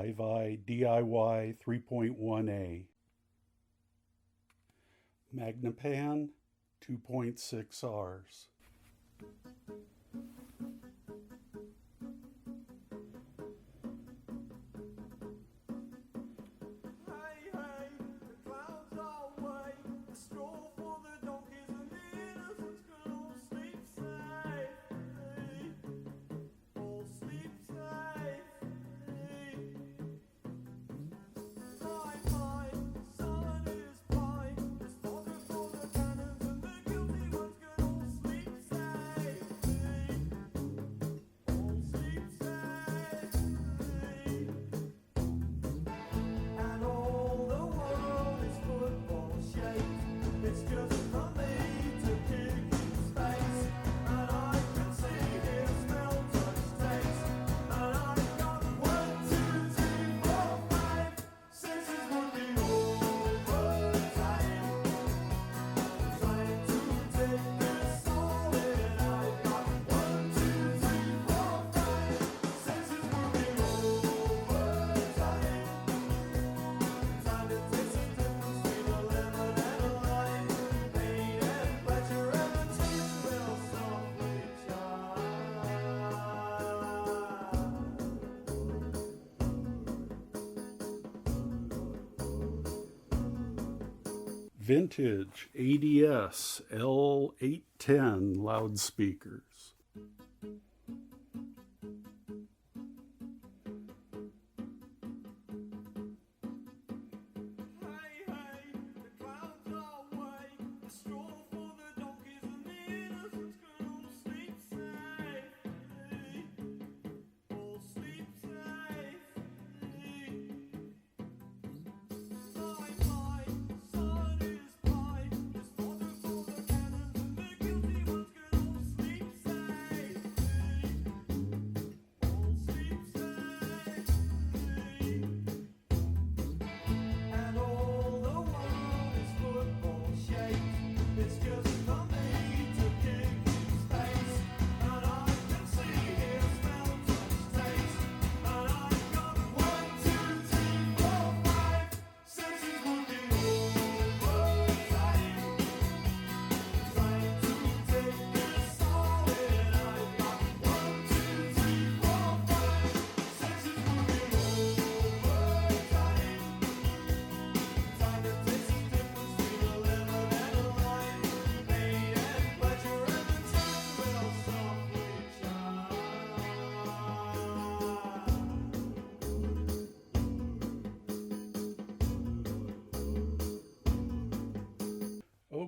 Hi-Vi DIY3.1A. Magnepan 2.6 Rs. Vintage ADS L810 loudspeakers.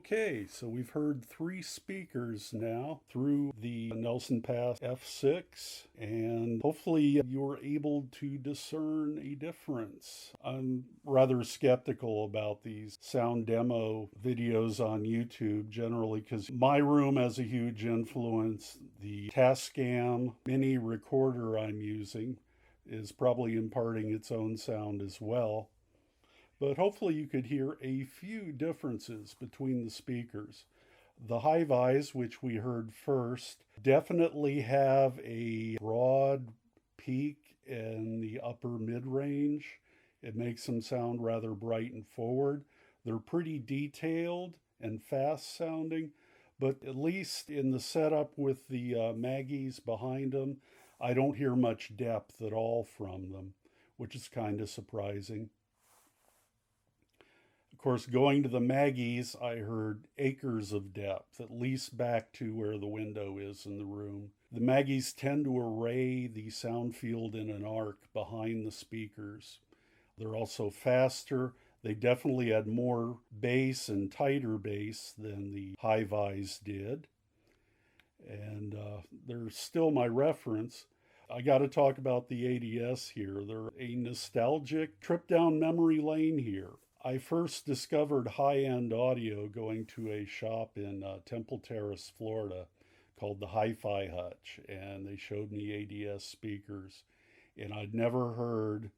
Okay, so we've heard 3 speakers now through the Nelson Pass F6, and hopefully you were able to discern a difference. I'm rather skeptical about these sound demo videos on YouTube generally because my room has a huge influence. The Tascam mini recorder I'm using is probably imparting its own sound as well. But hopefully you could hear a few differences between the speakers. The Hi-Vis, which we heard first, definitely have a broad peak in the upper mid-range. It makes them sound rather bright and forward. They're pretty detailed and fast sounding, but at least in the setup with the Maggies behind them, I don't hear much depth at all from them, which is kind of surprising. Of course, going to the Maggies, I heard acres of depth, at least back to where the window is in the room. The Maggies tend to array the sound field in an arc behind the speakers. They're also faster. They definitely had more bass and tighter bass than the Hi-Vis did. And they're still my reference. I got to talk about the ADS here. They're a nostalgic trip down memory lane here. I first discovered high-end audio going to a shop in Temple Terrace, Florida called the Hi-Fi Hutch, and they showed me ADS speakers, and I'd never heard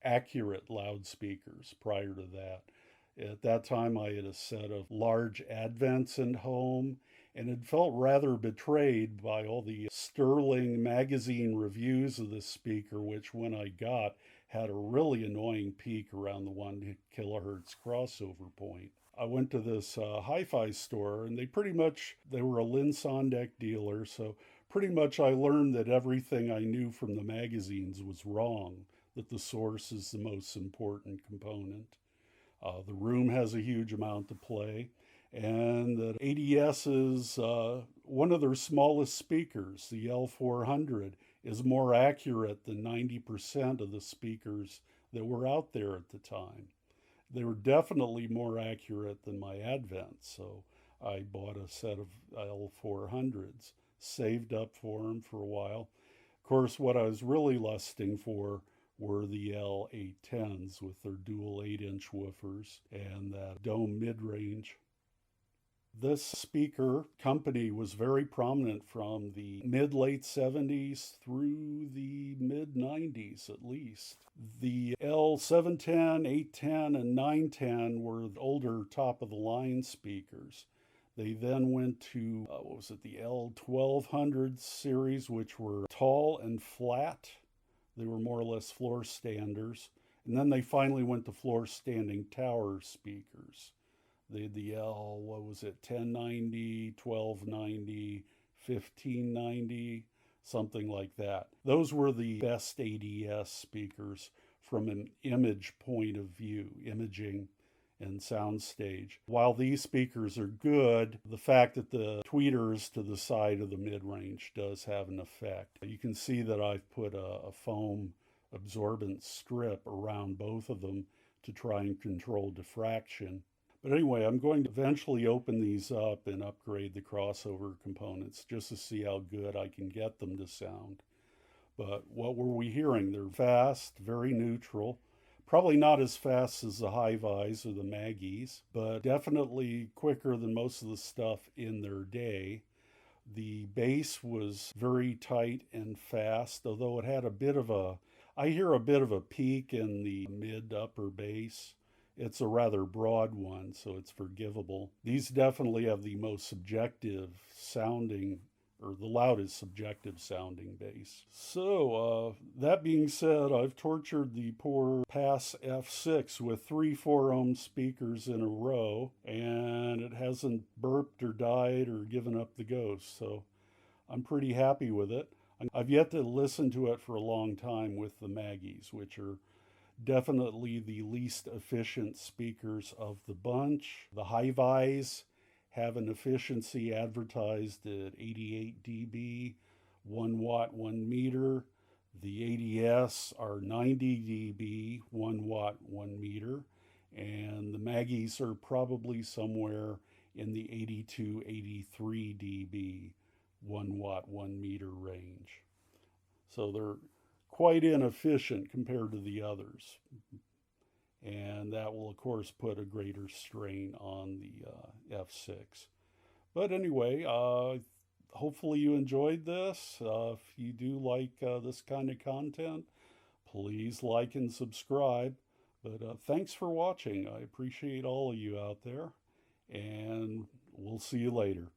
accurate loudspeakers prior to that. At that time, I had a set of large Advents in home, and had felt rather betrayed by all the sterling magazine reviews of this speaker, which when I got, had a really annoying peak around the 1 kilohertz crossover point. I went to this hi-fi store, and they were a Linsondeck dealer, so pretty much I learned that everything I knew from the magazines was wrong, that the source is the most important component. The room has a huge amount to play, and that ADS is one of their smallest speakers, the L400, is more accurate than 90% of the speakers that were out there at the time. They were definitely more accurate than my Advent, so I bought a set of L400s, saved up for them for a while. Of course, what I was really lusting for were the L810s with their dual 8-inch woofers and that dome mid-range. This speaker company was very prominent from the mid-late 70s through the mid-90s at least. The L710, 810, and 910 were the older top-of-the-line speakers. They then went to, the L1200 series, which were tall and flat. They were more or less floor standers. And then they finally went to floor standing tower speakers. They had the 1090, 1290, 1590, something like that. Those were the best ADS speakers from an image point of view, imaging and soundstage. While these speakers are good, the fact that the tweeters to the side of the mid-range does have an effect. You can see that I've put a foam absorbent strip around both of them to try and control diffraction. But anyway, I'm going to eventually open these up and upgrade the crossover components just to see how good I can get them to sound. But what were we hearing? They're fast, very neutral. Probably not as fast as the Hi-Vis or the Maggies, but definitely quicker than most of the stuff in their day. The bass was very tight and fast, although it had I hear a bit of a peak in the mid-upper bass. It's a rather broad one, so it's forgivable. These definitely have the most subjective sounding, or the loudest subjective sounding bass. So, that being said, I've tortured the poor Pass F6 with 3 4-ohm speakers in a row, and it hasn't burped or died or given up the ghost, so I'm pretty happy with it. I've yet to listen to it for a long time with the Maggies, which are definitely the least efficient speakers of the bunch. The Hi-Vis have an efficiency advertised at 88 dB, 1 watt, 1 meter. The ADS are 90 dB, 1 watt, 1 meter. And the Maggies are probably somewhere in the 82, 83 dB, 1 watt, 1 meter range. So they're quite inefficient compared to the others. And that will, of course, put a greater strain on the F6. But anyway, hopefully you enjoyed this. If you do like this kind of content, please like and subscribe. But thanks for watching. I appreciate all of you out there. And we'll see you later.